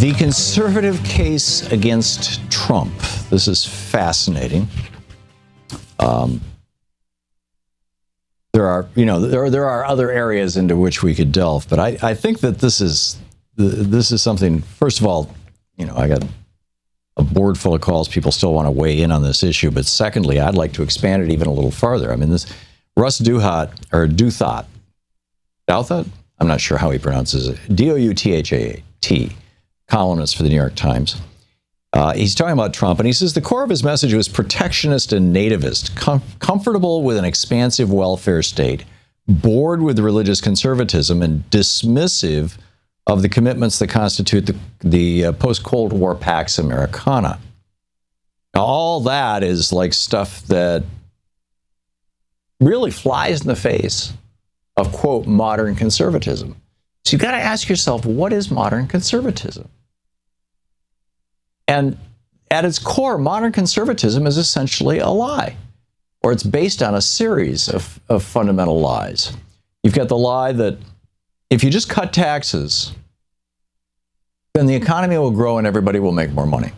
The conservative case against Trump. This is fascinating. There are other areas into which we could delve, but I think that this is something. First of all, I got a board full of calls. People still want to weigh in on this issue, but secondly, I'd like to expand it even a little farther. I mean, this Russ Douthat, I'm not sure how he pronounces it. Douthat, columnist for the New York Times. He's talking about Trump, and he says the core of his message was protectionist and nativist, comfortable with an expansive welfare state, bored with religious conservatism, and dismissive of the commitments that constitute the post-Cold War Pax Americana. Now, all that is like stuff that really flies in the face of, quote, modern conservatism. So you've got to ask yourself, what is modern conservatism? And at its core, modern conservatism is essentially a lie, or it's based on a series of fundamental lies. You've got the lie that if you just cut taxes, then the economy will grow and everybody will make more money.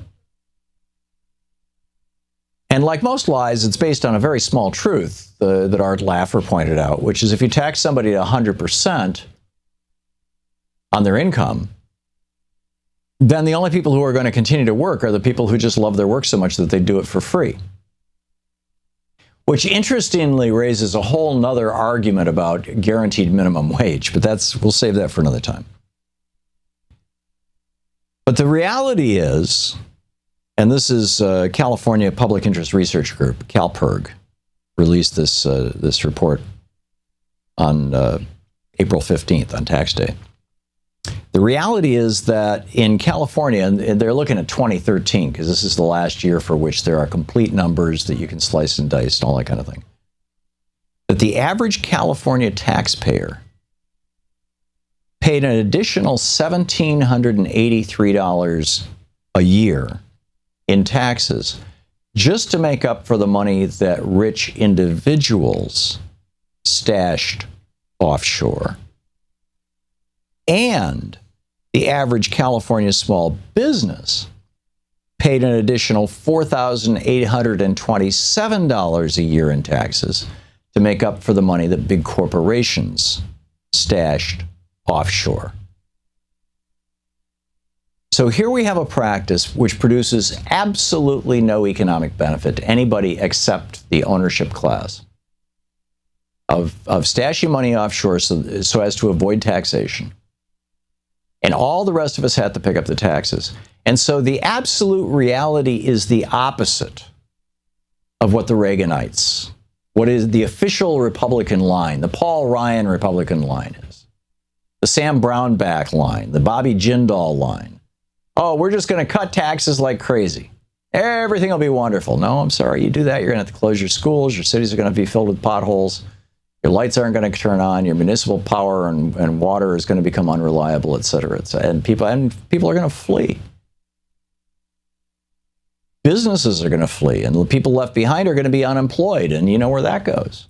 And like most lies, it's based on a very small truth that Art Laffer pointed out, which is if you tax somebody at 100% on their income, then the only people who are going to continue to work are the people who just love their work so much that they do it for free. Which interestingly raises a whole nother argument about guaranteed minimum wage, but we'll save that for another time. But the reality is, and this is California Public Interest Research Group, CalPIRG, released this report on April 15th, on tax day. The reality is that in California, and they're looking at 2013, because this is the last year for which there are complete numbers that you can slice and dice and all that kind of thing, that the average California taxpayer paid an additional $1,783 a year in taxes just to make up for the money that rich individuals stashed offshore. And the average California small business paid an additional $4,827 a year in taxes to make up for the money that big corporations stashed offshore. So here we have a practice which produces absolutely no economic benefit to anybody except the ownership class of stashing money offshore so as to avoid taxation. And all the rest of us have to pick up the taxes. And so the absolute reality is the opposite of what the Reaganites, what is the official Republican line, the Paul Ryan Republican line is, the Sam Brownback line, the Bobby Jindal line. Oh, we're just going to cut taxes like crazy. Everything will be wonderful. No, I'm sorry. You do that, you're going to have to close your schools. Your cities are going to be filled with potholes. Your lights aren't going to turn on. Your municipal power and water is going to become unreliable, et cetera, et cetera. And people are going to flee. Businesses are going to flee, and the people left behind are going to be unemployed, and you know where that goes.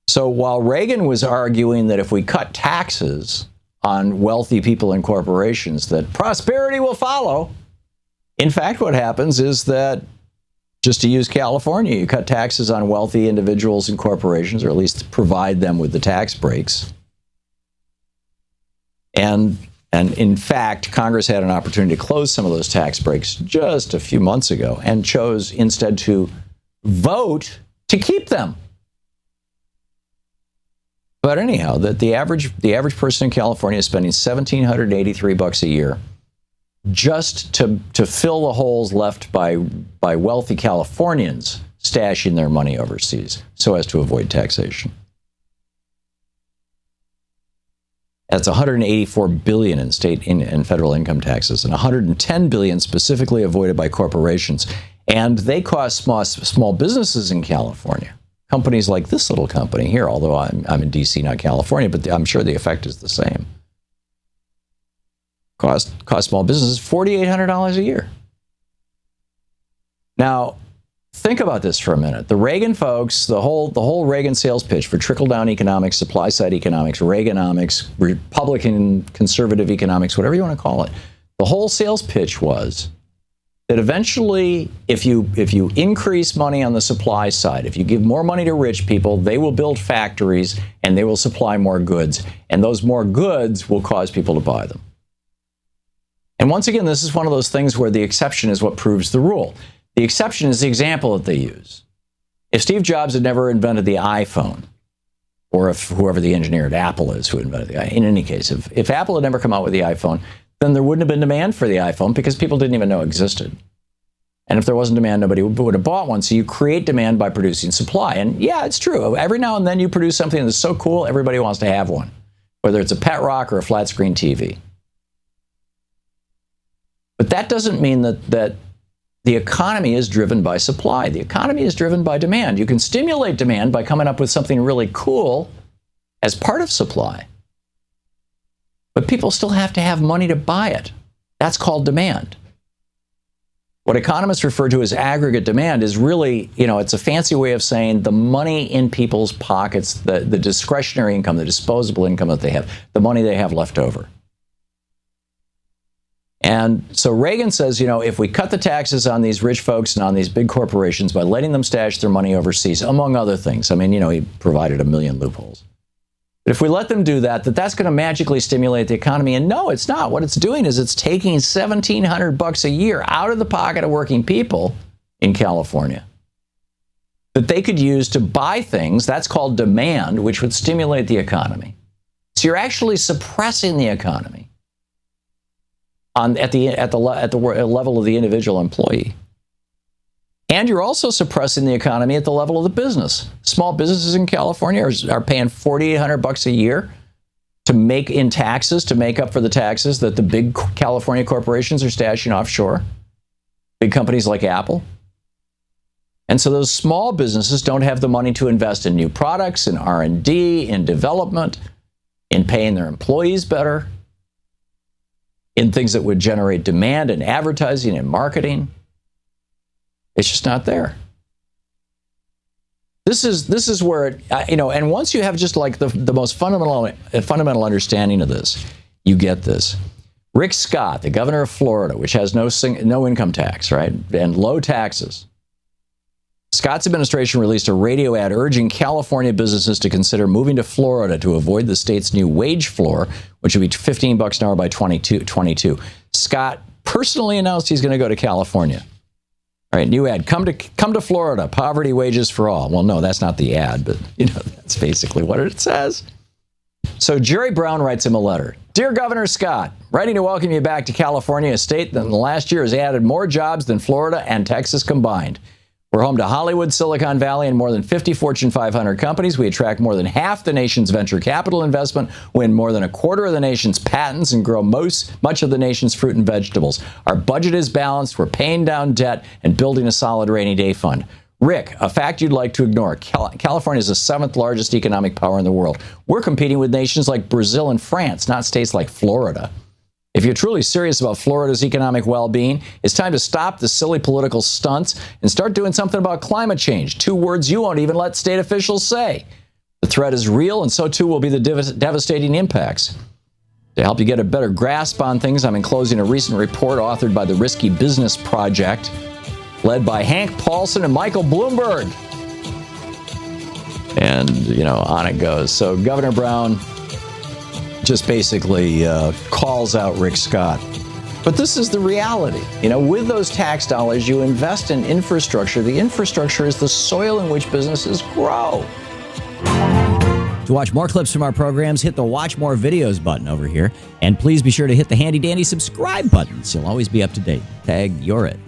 So while Reagan was arguing that if we cut taxes on wealthy people and corporations, that prosperity will follow, in fact, what happens is that, just to use California, you cut taxes on wealthy individuals and corporations, or at least provide them with the tax breaks. And in fact, Congress had an opportunity to close some of those tax breaks just a few months ago and chose instead to vote to keep them. But anyhow, that the average person in California is spending $1,783 a year just to fill the holes left by wealthy Californians stashing their money overseas so as to avoid taxation. That's $184 billion in state and federal income taxes, and $110 billion specifically avoided by corporations. And they cost small businesses in California. Companies like this little company here, although I'm in D.C., not California, but I'm sure the effect is the same. Cost small businesses $4,800 a year. Now, think about this for a minute. The Reagan folks, the whole Reagan sales pitch for trickle-down economics, supply-side economics, Reaganomics, Republican conservative economics, whatever you want to call it, the whole sales pitch was that eventually, if you increase money on the supply side, if you give more money to rich people, they will build factories and they will supply more goods, and those more goods will cause people to buy them. And once again, this is one of those things where the exception is what proves the rule. The exception is the example that they use. If Steve Jobs had never invented the iPhone, or if whoever the engineer at Apple is who invented the iPhone, in any case, if Apple had never come out with the iPhone, then there wouldn't have been demand for the iPhone because people didn't even know it existed. And if there wasn't demand, nobody would have bought one. So you create demand by producing supply. And yeah, it's true. Every now and then you produce something that's so cool, everybody wants to have one, whether it's a pet rock or a flat screen TV. But that doesn't mean that the economy is driven by supply. The economy is driven by demand. You can stimulate demand by coming up with something really cool as part of supply. But people still have to have money to buy it. That's called demand. What economists refer to as aggregate demand is really, it's a fancy way of saying the money in people's pockets, the discretionary income, the disposable income that they have, the money they have left over. And so Reagan says, if we cut the taxes on these rich folks and on these big corporations by letting them stash their money overseas, among other things, he provided a million loopholes. But if we let them do that, that's going to magically stimulate the economy. And no, it's not. What it's doing is it's taking $1,700 a year out of the pocket of working people in California that they could use to buy things. That's called demand, which would stimulate the economy. So you're actually suppressing the economy at the level of the individual employee. And you're also suppressing the economy at the level of the business. Small businesses in California are paying $4,800 a year to make up for the taxes that the big California corporations are stashing offshore. Big companies like Apple. And so those small businesses don't have the money to invest in new products, in R&D, in development, in paying their employees better, in things that would generate demand in advertising and marketing. It's just not there. This is where and once you have just like the most fundamental understanding of this, you get this. Rick Scott, the governor of Florida, which has no income tax, right, and low taxes. Scott's administration released a radio ad urging California businesses to consider moving to Florida to avoid the state's new wage floor, which would be $15 an hour by 2022. Scott personally announced he's going to go to California. All right, new ad. Come to Florida. Poverty wages for all. Well, no, that's not the ad, but that's basically what it says. So Jerry Brown writes him a letter. Dear Governor Scott, writing to welcome you back to California, a state that in the last year has added more jobs than Florida and Texas combined. We're home to Hollywood, Silicon Valley, and more than 50 Fortune 500 companies. We attract more than half the nation's venture capital investment, win more than a quarter of the nation's patents, and grow much of the nation's fruit and vegetables. Our budget is balanced. We're paying down debt and building a solid rainy day fund. Rick, a fact you'd like to ignore. California is the 7th largest economic power in the world. We're competing with nations like Brazil and France, not states like Florida. If you're truly serious about Florida's economic well-being, it's time to stop the silly political stunts and start doing something about climate change. 2 words you won't even let state officials say. The threat is real, and so too will be the devastating impacts. To help you get a better grasp on things, I'm enclosing a recent report authored by the Risky Business Project, led by Hank Paulson and Michael Bloomberg. And, on it goes. So Governor Brown just basically calls out Rick Scott. But this is the reality. With those tax dollars, you invest in infrastructure. The infrastructure is the soil in which businesses grow. To watch more clips from our programs, hit the Watch More Videos button over here. And please be sure to hit the handy-dandy subscribe button so you'll always be up to date. Tag, you're it.